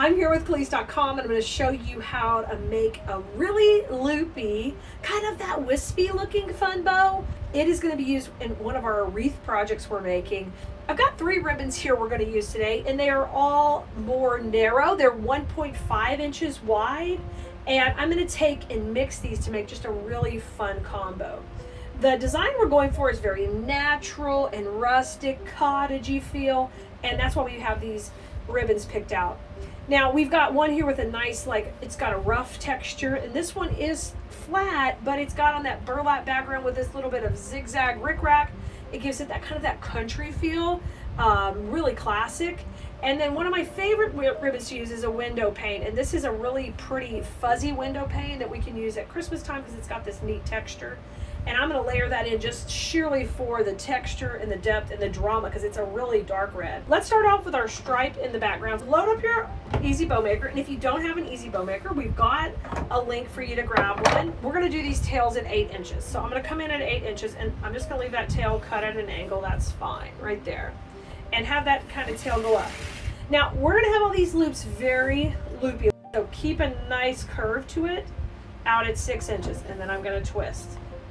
I'm here with Khalees.com and I'm going to show you how to make a really loopy, kind of that wispy looking fun bow. It is going to be used in one of our wreath projects we're making. I've got 3 ribbons here we're going to use today, and they are all more narrow. They're 1.5 inches wide, and I'm going to take and mix these to make just a really fun combo. The design we're going for is very natural and rustic, cottagey feel, and that's why we have these ribbons picked out. Now we've got one here with a nice, like, it's got a rough texture, and this one is flat, but it's got on that burlap background with this little bit of zigzag rickrack. It gives it that kind of that country feel, really classic. And then one of my favorite ribbons to use is a window pane, and this is a really pretty fuzzy window pane that we can use at Christmas time because it's got this neat texture. And I'm going to layer that in just sheerly for the texture and the depth and the drama because it's a really dark red. Let's start off with our stripe in the background. Load up your Easy Bow Maker, and if you don't have an Easy Bow Maker, we've got a link for you to grab one. We're going to do these tails at 8 inches. So I'm going to come in at 8 inches, and I'm just going to leave that tail cut at an angle. That's fine right there. And have that kind of tail go up. Now, we're going to have all these loops very loopy. So keep a nice curve to it out at 6 inches, and then I'm going to twist.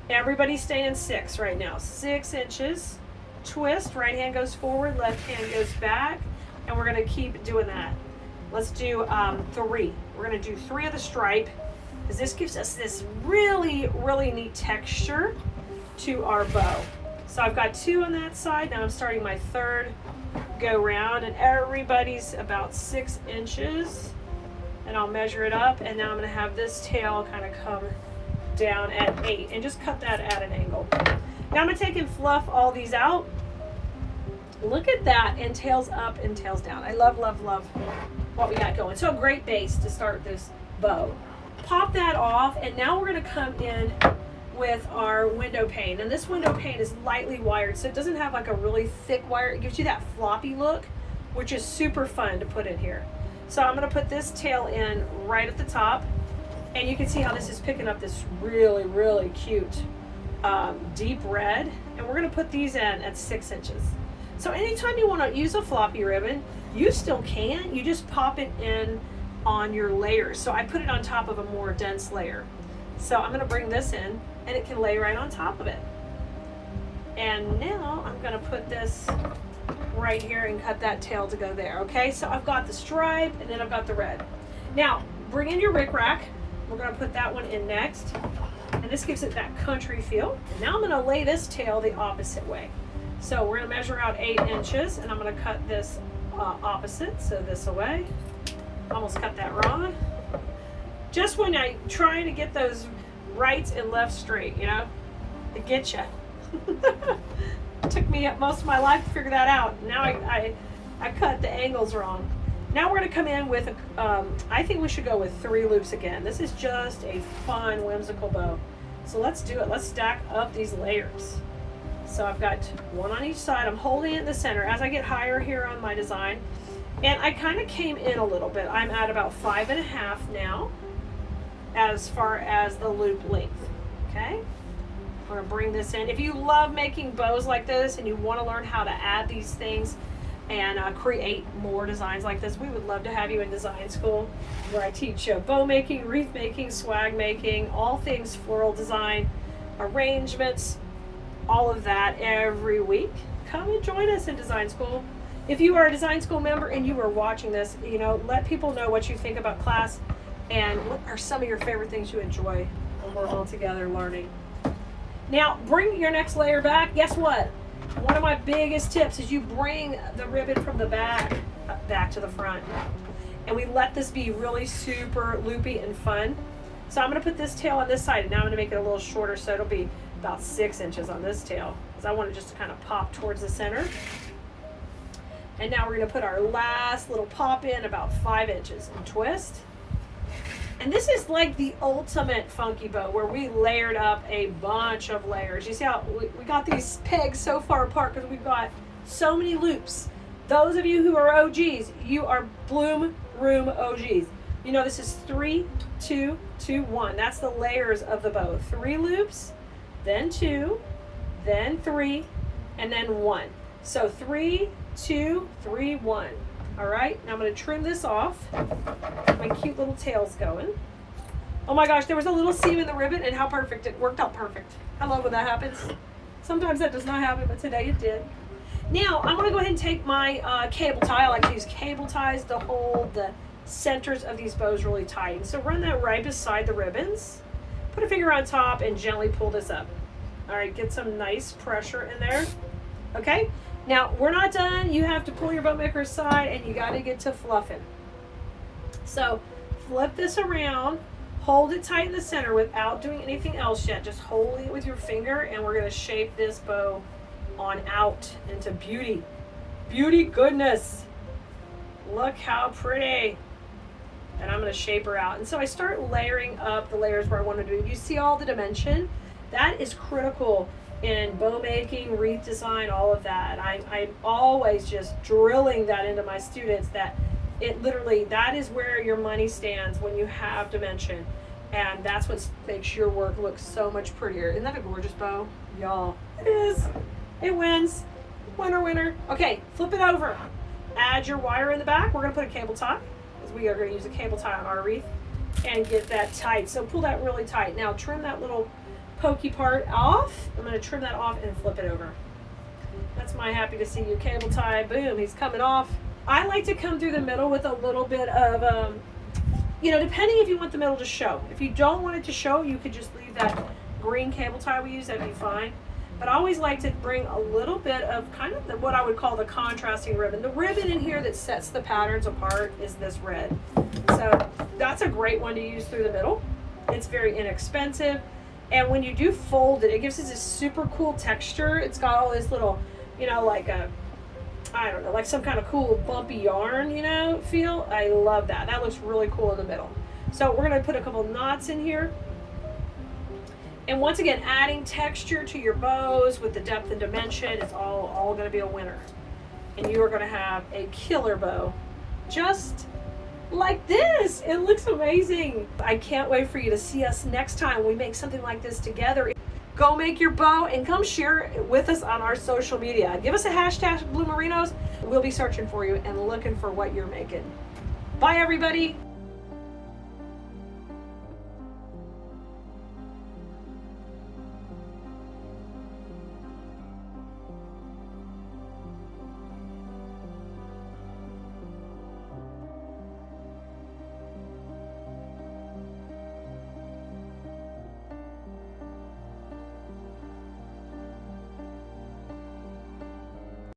Everybody stay in 6 right now. 6 inches, twist, right hand goes forward, left hand goes back, and we're gonna keep doing that. Let's do 3. We're gonna do 3 of the stripe, because this gives us this really, really neat texture to our bow. So I've got 2 on that side, now I'm starting my 3rd go round, and everybody's about 6 inches, and I'll measure it up, and now I'm gonna have this tail kind of come down at 8 and just cut that at an angle. Now I'm going to take and fluff all these out. Look at that, and tails up and tails down. I love, love, love what we got going. So a great base to start this bow. Pop that off, and now we're going to come in with our window pane. And this window pane is lightly wired, so it doesn't have like a really thick wire. It gives you that floppy look, which is super fun to put in here. So I'm going to put this tail in right at the top. And you can see how this is picking up this really, really cute deep red. And we're going to put these in at 6 inches. So anytime you want to use a floppy ribbon, you still can. You just pop it in on your layers. So I put it on top of a more dense layer. So I'm going to bring this in, and it can lay right on top of it. And now I'm going to put this right here and cut that tail to go there. Okay, so I've got the stripe, and then I've got the red. Now, bring in your rickrack. We're going to put that one in next, and this gives it that country feel. And now I'm going to lay this tail the opposite way. So we're going to measure out 8 inches, and I'm going to cut this opposite, so this away. Almost cut that wrong. Just when I'm trying to get those rights and lefts straight, you know, to get you. It took me most of my life to figure that out. Now I cut the angles wrong. Now we're going to come in with, I think we should go with 3 loops again. This is just a fun, whimsical bow. So let's do it. Let's stack up these layers. So I've got 1 on each side. I'm holding it in the center as I get higher here on my design. And I kind of came in a little bit. I'm at about 5.5 now as far as the loop length. Okay? I'm going to bring this in. If you love making bows like this and you want to learn how to add these things and create more designs like this, we would love to have you in design school, where I teach bow making, wreath making, swag making, all things floral design, arrangements, all of that every week. Come and join us in design school. If you are a design school member and you are watching this, you know, let people know what you think about class and what are some of your favorite things you enjoy when we're all together learning. Now bring your next layer back. Guess what? One of my biggest tips is you bring the ribbon from the back to the front, and we let this be really super loopy and fun. So I'm going to put this tail on this side, and now I'm going to make it a little shorter, so it'll be about 6 inches on this tail, because I want it just to kind of pop towards the center. And now we're going to put our last little pop in about 5 inches and twist. And this is like the ultimate funky bow, where we layered up a bunch of layers. You see how we got these pegs so far apart because we've got so many loops. Those of you who are OGs, you are Bloom Room OGs. You know this is 3, 2, 2, 1. That's the layers of the bow. 3 loops, then 2, then 3, and then 1. So 3, 2, 3, 1. All right, now I'm going to trim this off. My cute little tail's going. Oh my gosh, there was a little seam in the ribbon, and how perfect. It worked out perfect. I love when that happens. Sometimes that does not happen, but today it did. Now, I'm going to go ahead and take my cable tie. I like to use cable ties to hold the centers of these bows really tight. So run that right beside the ribbons. Put a finger on top and gently pull this up. All right, get some nice pressure in there. Okay, now we're not done. You have to pull your bow maker aside, and you got to get to fluffing. So flip this around. Hold it tight in the center without doing anything else yet. Just hold it with your finger, and we're going to shape this bow on out into beauty. Beauty goodness. Look how pretty. And I'm going to shape her out. And so I start layering up the layers where I want to do. You see all the dimension? That is critical in bow making, wreath design, all of that. I'm always just drilling that into my students, that it literally, that is where your money stands when you have dimension. And that's what makes your work look so much prettier. Isn't that a gorgeous bow? Y'all, it is. It wins. Winner, winner. Okay, flip it over. Add your wire in the back. We're going to put a cable tie, because we are going to use a cable tie on our wreath, and get that tight. So pull that really tight. Now trim that little pokey part off. I'm going to trim that off and flip it over. That's my happy to see you cable tie. Boom, he's coming off. I like to come through the middle with a little bit of, depending if you want the middle to show. If you don't want it to show, you could just leave that green cable tie we use, that'd be fine. But I always like to bring a little bit of kind of what I would call the contrasting ribbon. The ribbon in here that sets the patterns apart is this red. So that's a great one to use through the middle. It's very inexpensive. And when you do fold it, it gives us this super cool texture. It's got all this little, like some kind of cool bumpy yarn, feel. I love that. That looks really cool in the middle. So we're going to put a couple knots in here. And once again, adding texture to your bows with the depth and dimension, it's all going to be a winner. And you are going to have a killer bow just like this. It looks amazing. I can't wait for you to see us next time we make something like this together. Go make your bow and come share it with us on our social media. Give us a hashtag Blue Merinos. We'll be searching for you and looking for what you're making. Bye, everybody.